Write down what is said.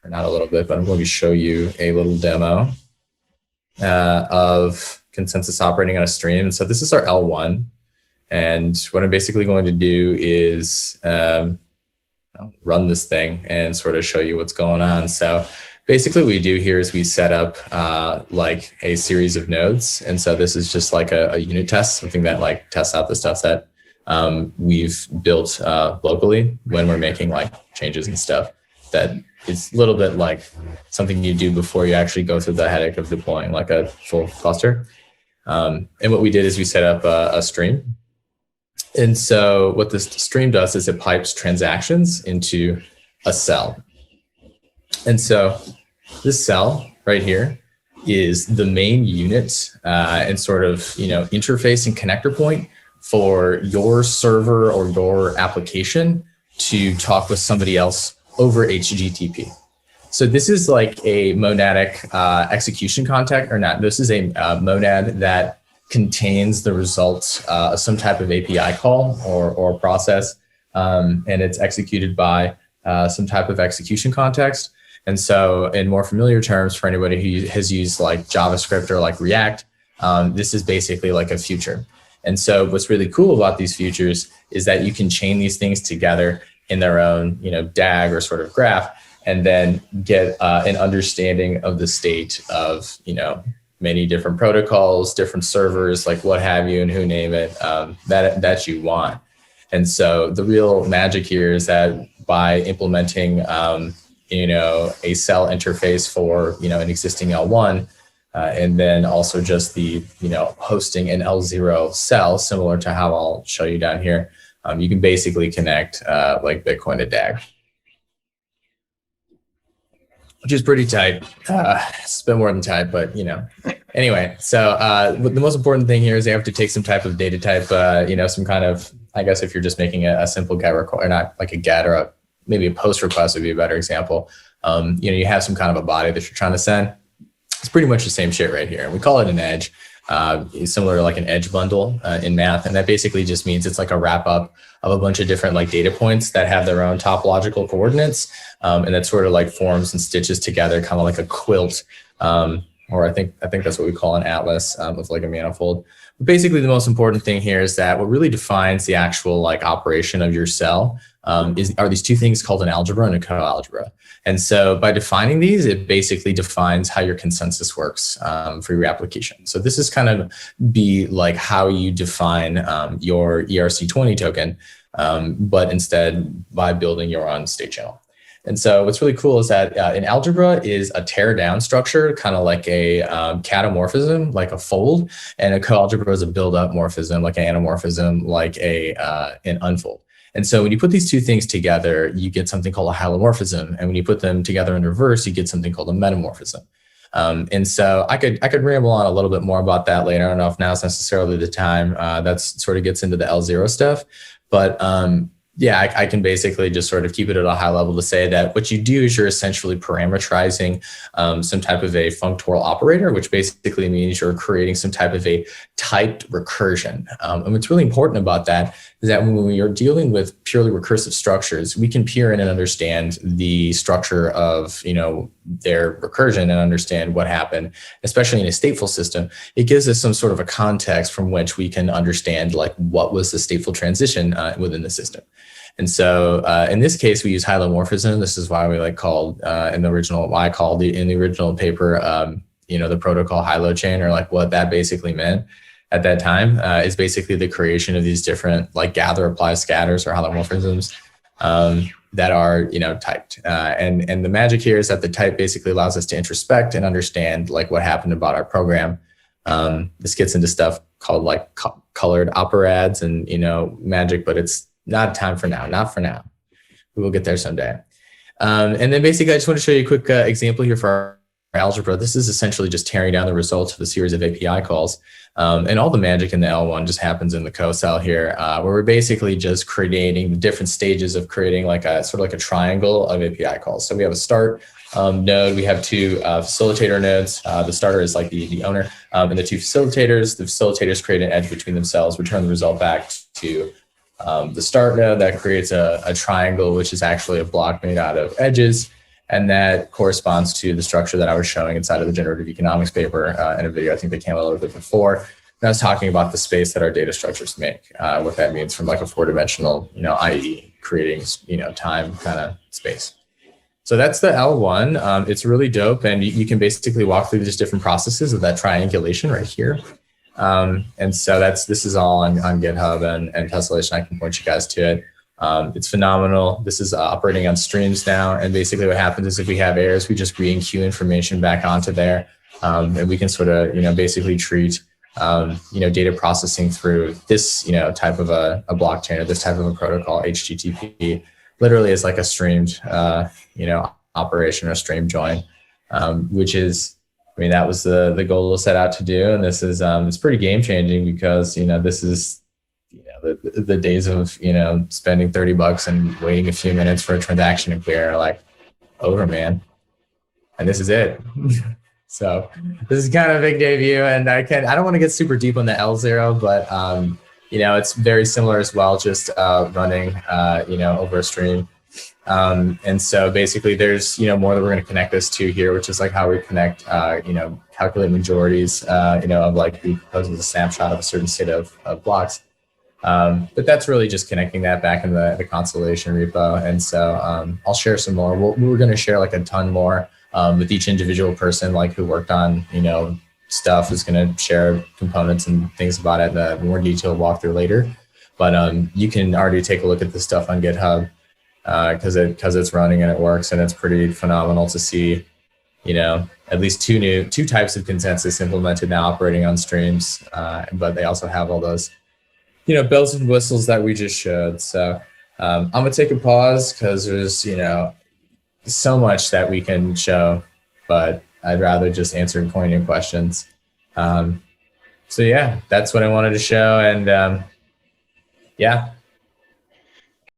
or not a little bit, but I'm going to show you a little demo of consensus operating on a stream. And so this is our L1. And what I'm basically going to do is run this thing and sort of show you what's going on. So basically what we do here is we set up like a series of nodes. And so this is just like a unit test, something that like tests out the stuff that we've built locally when we're making like changes and stuff. That it's a little bit like something you do before you actually go through the headache of deploying like a full cluster. And what we did is we set up a stream. And so what this stream does is it pipes transactions into a cell. And so this cell right here is the main unit and sort of, interface and connector point for your server or your application to talk with somebody else over HTTP. So this is like a monadic execution context, or not. This is a monad that contains the results of some type of API call or process, and it's executed by some type of execution context. And so in more familiar terms, for anybody who has used like JavaScript or like React, this is basically like a future. And so what's really cool about these futures is that you can chain these things together in their own, DAG or sort of graph, and then get an understanding of the state of, many different protocols, different servers, like what have you, and who name it, that you want. And so the real magic here is that by implementing, a cell interface for, an existing L1, and then also just the, hosting an L0 cell, similar to how I'll show you down here, you can basically connect like Bitcoin to DAG, which is pretty tight. It's a bit more than tight, but Anyway, so the most important thing here is they have to take some type of data type, some kind of, I guess if you're just making a simple GET request, or not like a GET, or maybe a POST request would be a better example. You have some kind of a body that you're trying to send. It's pretty much the same shit right here. And we call it an edge. Similar to like an edge bundle in math. And that basically just means it's like a wrap up of a bunch of different like data points that have their own topological coordinates. And that sort of like forms and stitches together kind of like a quilt. Or I think that's what we call an atlas of like a manifold. But basically the most important thing here is that what really defines the actual like operation of your cell are these two things called an algebra and a coalgebra. And so by defining these, it basically defines how your consensus works for your application. So this is kind of be like how you define your ERC20 token, but instead by building your own state channel. And so what's really cool is that an algebra is a tear down structure, kind of like a catamorphism, like a fold, and a coalgebra is a build up morphism, like an anamorphism, like an unfold. And so when you put these two things together, you get something called a halomorphism. And when you put them together in reverse, you get something called a metamorphism. And so I could ramble on a little bit more about that later. I don't know if now's necessarily the time. That sort of gets into the L0 stuff. But yeah, I can basically just sort of keep it at a high level to say that what you do is you're essentially parameterizing some type of a functorial operator, which basically means you're creating some type of a typed recursion. And what's really important about that is that when we are dealing with purely recursive structures, we can peer in and understand the structure of, their recursion and understand what happened, especially in a stateful system. It gives us some sort of a context from which we can understand like what was the stateful transition within the system. And so in this case, we use hylomorphism. This is why we like called in the original paper, the protocol Hylo chain, or like what that basically meant at that time is basically the creation of these different like gather, apply, scatters, or hylomorphisms that are, typed. And the magic here is that the type basically allows us to introspect and understand like what happened about our program. This gets into stuff called like colored operads and, magic, but it's not time for now, not for now. We will get there someday. And then basically, I just want to show you a quick example here for our algebra. This is essentially just tearing down the results of a series of API calls. And all the magic in the L1 just happens in the co-cell here, where we're basically just creating the different stages of creating like a sort of like a triangle of API calls. So we have a start node, we have two facilitator nodes. The starter is like the owner, and the two facilitators. The facilitators create an edge between themselves, return the result back to the start node that creates a triangle, which is actually a block made out of edges. And that corresponds to the structure that I was showing inside of the generative economics paper in a video I think that came out a little bit before. And I was talking about the space that our data structures make, what that means from like a four-dimensional, i.e. creating, time kind of space. So that's the L1. It's really dope. And you can basically walk through just different processes of that triangulation right here. And so this is all on GitHub and Tessellation. I can point you guys to it. It's phenomenal. This is operating on streams now. And basically what happens is if we have errors, we just re-enqueue information back onto there. And we can sort of, basically treat, data processing through this, type of a blockchain or this type of a protocol, HTTP, literally is like a streamed, operation or stream join, which is, that was the goal set out to do. And this is, it's pretty game changing because, this is, the days of, spending $30 and waiting a few minutes for a transaction to clear are like over, man. And this is it. So this is kind of a big debut, and I don't want to get super deep on the L0, but, it's very similar as well, just running, over a stream. And so basically there's, more that we're going to connect this to here, which is like how we connect, calculate majorities, of like we propose a snapshot of a certain set of blocks. But that's really just connecting that back in the Constellation repo. And so I'll share some more. We're going to share like a ton more with each individual person, like who worked on, stuff, is going to share components and things about it in a more detailed walkthrough later. But you can already take a look at this stuff on GitHub because it's running and it works, and it's pretty phenomenal to see, at least two types of consensus implemented now operating on streams. But they also have all those bells and whistles that we just showed. So I'm gonna take a pause because there's, so much that we can show, but I'd rather just answer poignant questions. So yeah, that's what I wanted to show. And yeah,